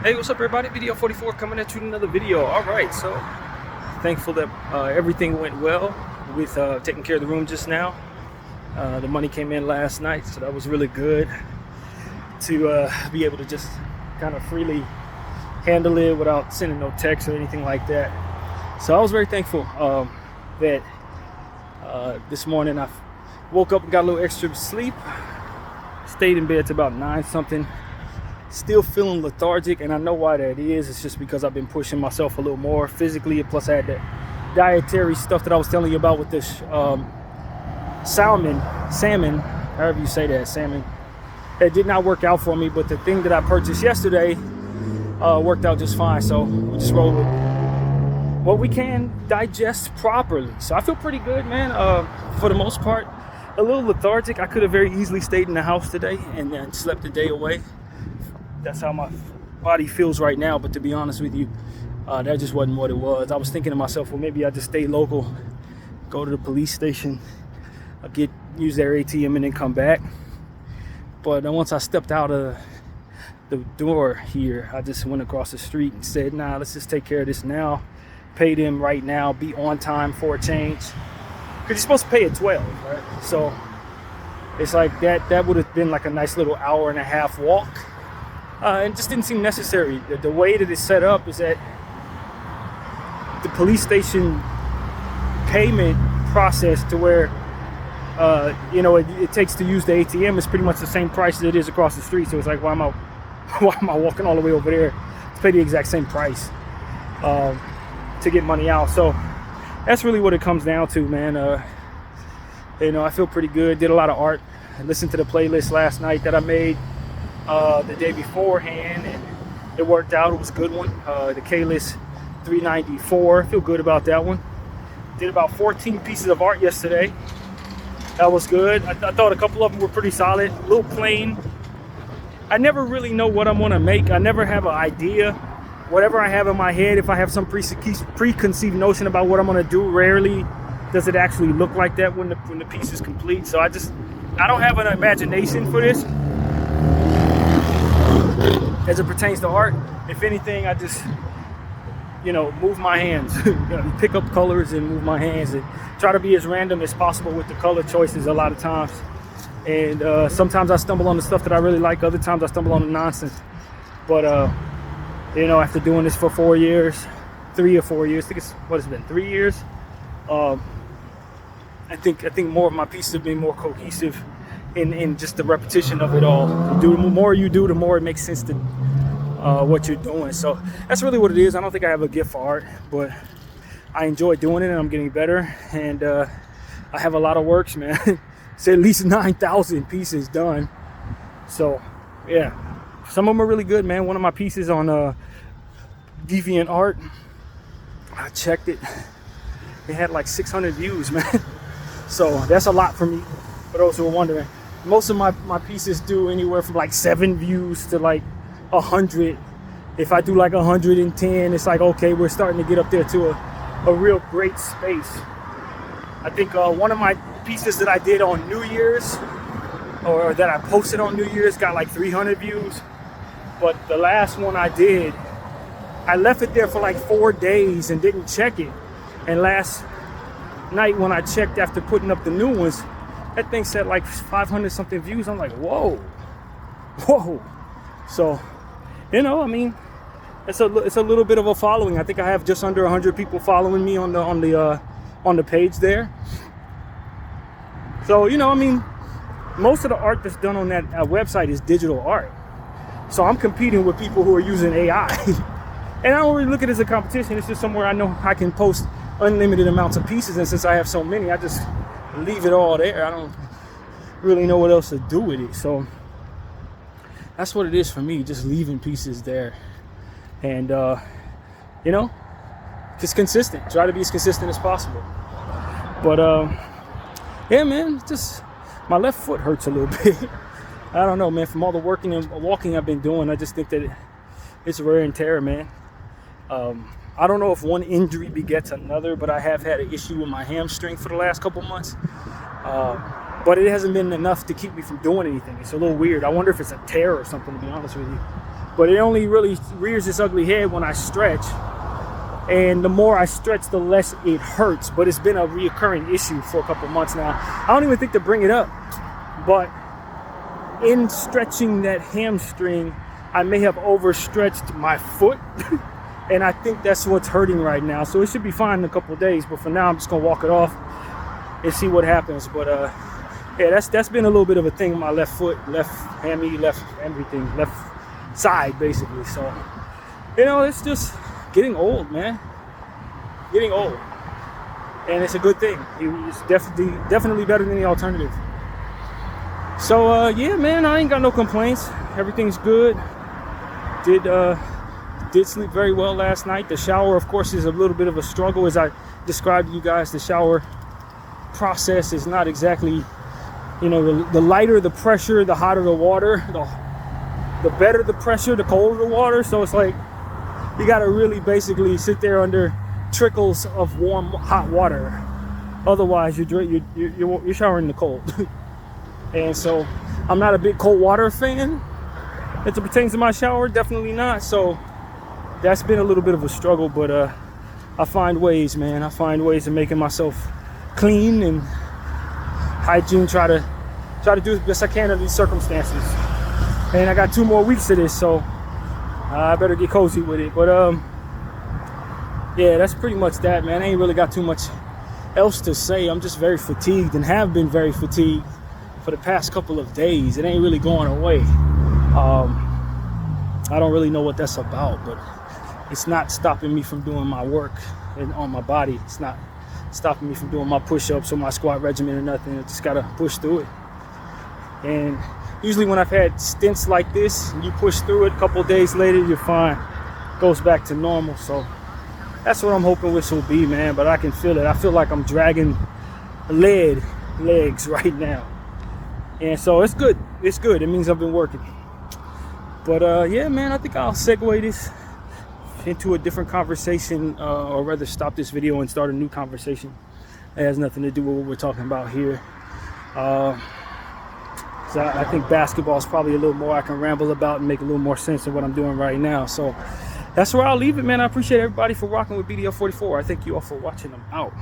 Hey, what's up, everybody? Video 44 coming at you with another video. All right, so thankful that everything went well with taking care of the room just now. The money came in last night, so that was really good to be able to just kind of freely handle it without sending no text or anything like that. So I was very thankful that this morning I woke up and got a little extra sleep. Stayed in bed to about 9 something. Still feeling lethargic, and I know why that is. It's just because I've been pushing myself a little more physically, plus I had that dietary stuff that I was telling you about with this salmon, however you say that, salmon. It did not work out for me, but the thing that I purchased yesterday worked out just fine. So we just roll with what we can digest properly. So I feel pretty good, man. For the most part, a little lethargic. I could have very easily stayed in the house today and then slept the day away. That's how my body feels right now, but to be honest with you, that just wasn't what it was. I was thinking to myself, well, maybe I just stay local, go to the police station, use their ATM and then come back. But once I stepped out of the door here, I just went across the street and said, nah, let's just take care of this now. Pay them right now, be on time for a change. Because you're supposed to pay at 12, right? So it's like that would have been like a nice little hour and a half walk. It just didn't seem necessary. The way that it's set up is that the police station payment process to where, it takes to use the ATM is pretty much the same price as it is across the street. So it's like, why am I walking all the way over there to pay the exact same price to get money out? So that's really what it comes down to, man. I feel pretty good. Did a lot of art. I listened to the playlist last night that I made the day beforehand, and it worked out. It was a good one. The K-List 394. Feel good about that one. Did about 14 pieces of art yesterday. That was good. I thought a couple of them were pretty solid. A little plain. I never really know what I'm gonna make. I never have an idea. Whatever I have in my head, if I have some preconceived notion about what I'm gonna do, rarely does it actually look like that when the piece is complete. So I don't have an imagination for this as it pertains to art. If anything, I just move my hands, pick up colors and move my hands, and try to be as random as possible with the color choices a lot of times. And sometimes I stumble on the stuff that I really like, other times I stumble on the nonsense. But after doing this for 4 years, 3 or 4 years, I think it's 3 years. I think more of my pieces have been more cohesive in just the repetition of it all. The more you do, the more it makes sense to what you're doing. So that's really what it is. I don't think I have a gift for art, but I enjoy doing it, and I'm getting better. And I have a lot of works, man. It's at least 9,000 pieces done. So yeah, some of them are really good, man. One of my pieces on DeviantArt, I checked it. It had like 600 views, man. So that's a lot for me. For those who are wondering, most of my pieces do anywhere from like 7 views to like 100. If I do like 110, it's like, okay, we're starting to get up there to a real great space. I think one of my pieces that I did on New Year's, or that I posted on New Year's, got like 300 views. But the last one I did, I left it there for like 4 days and didn't check it. And last night when I checked after putting up the new ones, that thing said like 500 something views. I'm like, whoa. So, it's a little bit of a following. I think I have just under 100 people following me on the page there. So, most of the art that's done on that website is digital art. So I'm competing with people who are using AI. And I don't really look at it as a competition. It's just somewhere I know I can post unlimited amounts of pieces. And since I have so many, I just leave it all there. I don't really know what else to do with it. So that's what it is for me, just leaving pieces there. And just consistent. Try to be as consistent as possible. But yeah, man, just my left foot hurts a little bit. I don't know, man. From all the working and walking I've been doing, I just think that it's wear and tear, man. I don't know if one injury begets another, but I have had an issue with my hamstring for the last couple months. But it hasn't been enough to keep me from doing anything. It's a little weird. I wonder if it's a tear or something, to be honest with you. but it only really rears its ugly head when I stretch. And the more I stretch, the less it hurts. But it's been a reoccurring issue for a couple months now. I don't even think to bring it up, but in stretching that hamstring, I may have overstretched my foot. And I think that's what's hurting right now. So it should be fine in a couple of days. But for now, I'm just going to walk it off and see what happens. But yeah, that's been a little bit of a thing. My left foot, left hammy, left everything, left side basically. So, you know, it's just getting old, man. Getting old. And it's a good thing. It's definitely better than the alternative. So yeah, man, I ain't got no complaints. Everything's good. Did sleep very well last night. The shower, of course, is a little bit of a struggle. As I described to you guys, the shower process is not exactly, you know, the lighter the pressure, the hotter the water, the better the pressure, the colder the water. So it's like you got to really basically sit there under trickles of warm, hot water. Otherwise, you're showering in the cold. And so I'm not a big cold water fan as it pertains to my shower. Definitely not. So that's been a little bit of a struggle, but I find ways, man. I find ways of making myself clean and hygiene. Try to do the best I can under these circumstances. And I got 2 more weeks of this, so I better get cozy with it. But yeah, that's pretty much that, man. I ain't really got too much else to say. I'm just very fatigued and have been very fatigued for the past couple of days. It ain't really going away. I don't really know what that's about, but it's not stopping me from doing my work and on my body. It's not stopping me from doing my push-ups or my squat regimen or nothing. I just gotta push through it. And usually when I've had stints like this, you push through it, a couple of days later, you're fine. Goes back to normal. So that's what I'm hoping this will be, man. But I can feel it. I feel like I'm dragging lead legs right now. And so it's good. It's good. It means I've been working. But yeah, man, I think I'll segue this into a different conversation, or rather stop this video and start a new conversation. It has nothing to do with what we're talking about here. So I think basketball is probably a little more I can ramble about and make a little more sense of what I'm doing right now. So that's where I'll leave it, man. I appreciate everybody for rocking with BDL44. I thank you all for watching. I'm out.